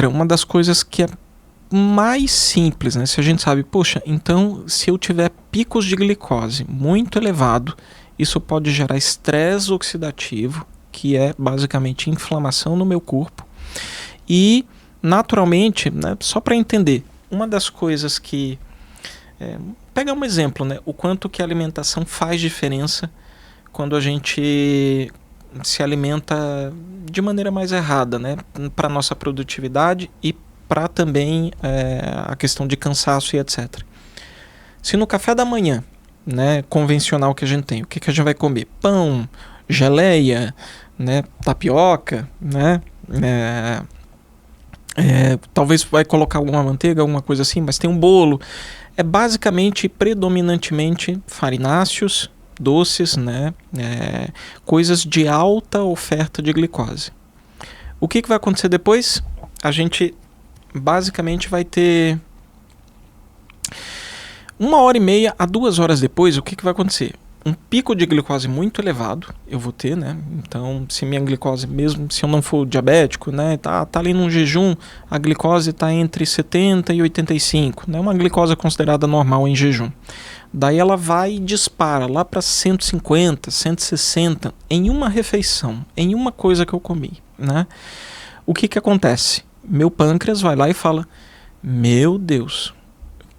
Uma das coisas que é mais simples, né? Se a gente sabe, poxa, então se eu tiver picos de glicose muito elevado, isso pode gerar estresse oxidativo, que é basicamente inflamação no meu corpo. E, naturalmente, né, só para entender, uma das coisas que... pegar um exemplo, né? O quanto que a alimentação faz diferença quando a gente se alimenta de maneira mais errada, né? Para nossa produtividade e para também a questão de cansaço e etc. Se no café da manhã, né, convencional que a gente tem, o que a gente vai comer? Pão, geleia, né, tapioca, né, talvez vai colocar alguma manteiga, alguma coisa assim, mas tem um bolo. É basicamente, predominantemente, farináceos, doces, né, coisas de alta oferta de glicose. O que vai acontecer depois? A gente basicamente vai ter 1h30 a 2 horas depois. O que vai acontecer? Um pico de glicose muito elevado eu vou ter, né? Então, se minha glicose, mesmo se eu não for diabético, né, tá ali num jejum, a glicose está entre 70 e 85, né? Uma glicose considerada normal em jejum. Daí ela vai e dispara lá para 150, 160 em uma refeição, em uma coisa que eu comi, né? O que acontece? Meu pâncreas vai lá e fala: meu Deus, o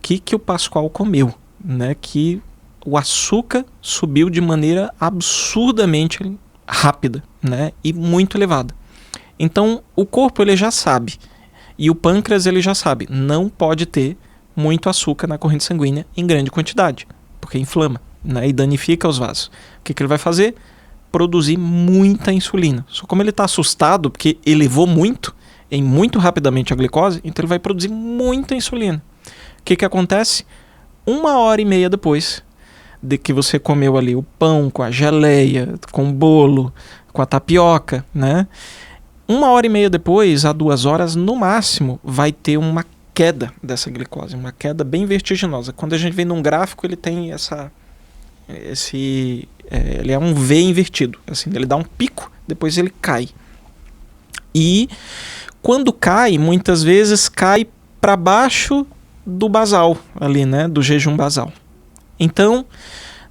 que o Pascoal comeu, né? Que o açúcar subiu de maneira absurdamente rápida, né? E muito elevada. Então o corpo ele já sabe, e o pâncreas ele já sabe, não pode ter muito açúcar na corrente sanguínea em grande quantidade, porque inflama, né? E danifica os vasos. O que ele vai fazer? Produzir muita insulina. Só como ele está assustado, porque elevou muito rapidamente a glicose, então ele vai produzir muita insulina. O que acontece? 1h30 depois de que você comeu ali o pão com a geleia, com o bolo, com a tapioca, né? 1h30 depois, a 2 horas no máximo, vai ter uma queda dessa glicose, uma queda bem vertiginosa. Quando a gente vê num gráfico, ele tem ele é um V invertido, assim, ele dá um pico, depois ele cai. E quando cai, muitas vezes cai para baixo do basal ali, né, do jejum basal. Então,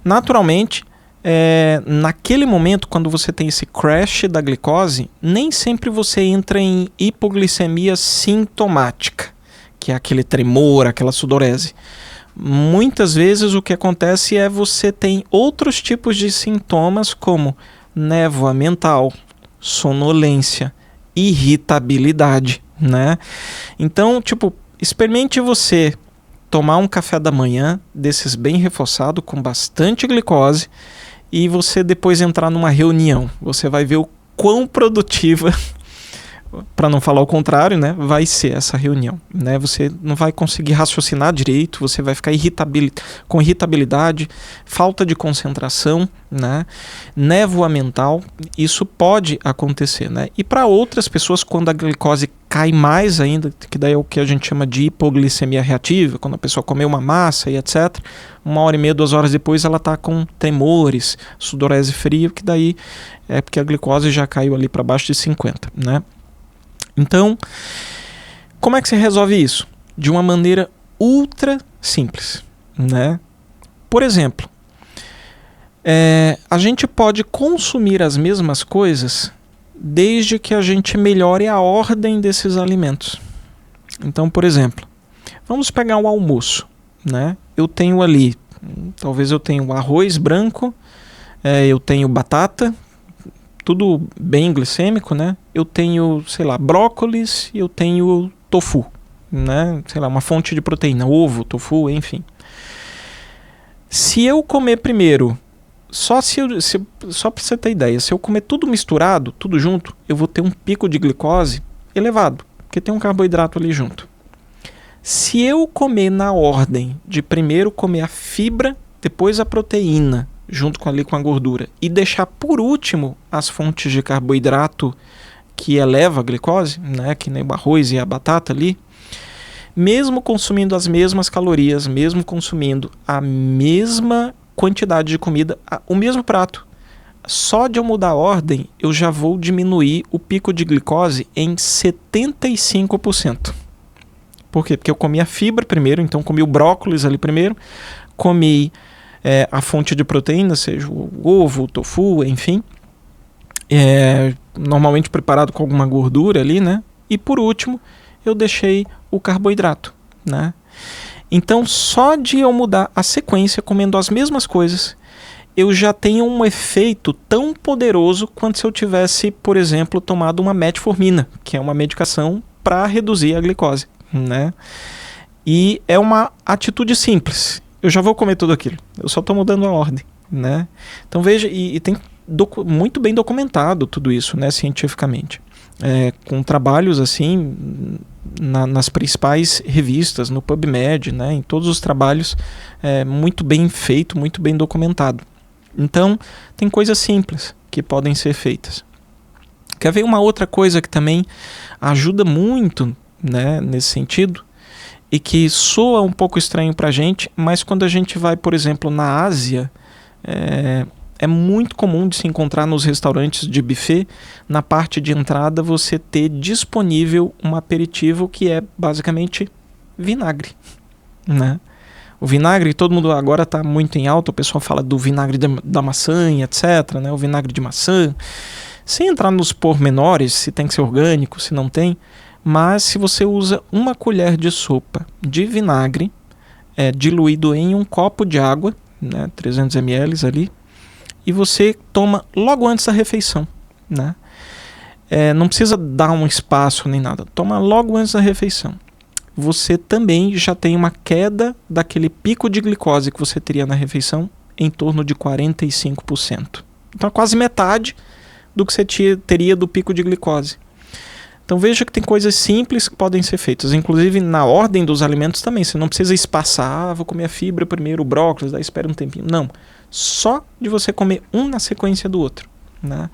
naturalmente, naquele momento, quando você tem esse crash da glicose, nem sempre você entra em hipoglicemia sintomática, que é aquele tremor, aquela sudorese. Muitas vezes o que acontece é você tem outros tipos de sintomas, como névoa mental, sonolência, irritabilidade, né? Então, experimente você tomar um café da manhã desses bem reforçado, com bastante glicose, e você depois entrar numa reunião. Você vai ver o quão produtiva, para não falar o contrário, né, vai ser essa reunião, né? Você não vai conseguir raciocinar direito, você vai ficar com irritabilidade, falta de concentração, né? Névoa mental, isso pode acontecer, né? E para outras pessoas, quando a glicose cai mais ainda, que daí é o que a gente chama de hipoglicemia reativa, quando a pessoa comeu uma massa e etc., 1h30, 2 horas depois ela está com tremores, sudorese fria, que daí é porque a glicose já caiu ali para baixo de 50, né? Então, como é que se resolve isso? De uma maneira ultra simples, né? Por exemplo, a gente pode consumir as mesmas coisas desde que a gente melhore a ordem desses alimentos. Então, por exemplo, vamos pegar o almoço, né? Eu tenho ali, talvez eu tenha arroz branco, eu tenho batata, tudo bem glicêmico, né? Eu tenho, sei lá, brócolis e eu tenho tofu, né? Sei lá, uma fonte de proteína, ovo, tofu, enfim. Se eu comer primeiro, só para você ter ideia, se eu comer tudo misturado, tudo junto, eu vou ter um pico de glicose elevado, porque tem um carboidrato ali junto. Se eu comer na ordem de primeiro comer a fibra, depois a proteína, junto com a gordura, e deixar por último as fontes de carboidrato que eleva a glicose, né, que nem o arroz e a batata ali, mesmo consumindo as mesmas calorias, mesmo consumindo a mesma quantidade de comida, o mesmo prato, só de eu mudar a ordem, eu já vou diminuir o pico de glicose em 75%. Por quê? Porque eu comi a fibra primeiro, então comi o brócolis ali primeiro, comi a fonte de proteína, seja o ovo, o tofu, enfim, normalmente preparado com alguma gordura ali, né? E por último, eu deixei o carboidrato, né? Então, só de eu mudar a sequência, comendo as mesmas coisas, eu já tenho um efeito tão poderoso quanto se eu tivesse, por exemplo, tomado uma metformina, que é uma medicação para reduzir a glicose, né? E é uma atitude simples. Eu já vou comer tudo aquilo. Eu só estou mudando a ordem, né? Então veja, e tem muito bem documentado tudo isso, né, cientificamente. Com trabalhos assim nas principais revistas, no PubMed, né, em todos os trabalhos, muito bem feito, muito bem documentado. Então, tem coisas simples que podem ser feitas. Quer ver uma outra coisa que também ajuda muito, né, nesse sentido, e que soa um pouco estranho para a gente, mas quando a gente vai, por exemplo, na Ásia, é muito comum de se encontrar nos restaurantes de buffet, na parte de entrada você ter disponível um aperitivo que é basicamente vinagre, né? O vinagre, todo mundo agora está muito em alta, o pessoal fala do vinagre da maçã, etc., né? O vinagre de maçã. Sem entrar nos pormenores, se tem que ser orgânico, se não tem, mas se você usa uma colher de sopa de vinagre diluído em um copo de água, né, 300 ml ali, e você toma logo antes da refeição, né? Não precisa dar um espaço nem nada, toma logo antes da refeição. Você também já tem uma queda daquele pico de glicose que você teria na refeição em torno de 45%. Então é quase metade do que você teria do pico de glicose. Então veja que tem coisas simples que podem ser feitas, inclusive na ordem dos alimentos também. Você não precisa espaçar, vou comer a fibra primeiro, o brócolis, daí espera um tempinho. Não, só de você comer um na sequência do outro, né?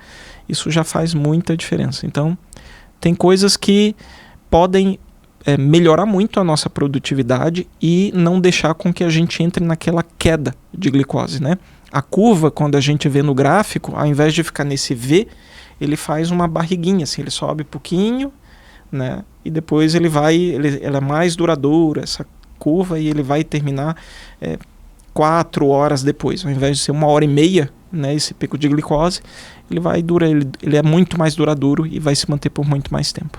Isso já faz muita diferença. Então tem coisas que podem melhorar muito a nossa produtividade e não deixar com que a gente entre naquela queda de glicose, né? A curva, quando a gente vê no gráfico, ao invés de ficar nesse V, ele faz uma barriguinha, assim, ele sobe um pouquinho, né? E depois ela é mais duradoura, essa curva, e ele vai terminar 4 horas depois, ao invés de ser 1h30, né, esse pico de glicose, ele é muito mais duradouro e vai se manter por muito mais tempo.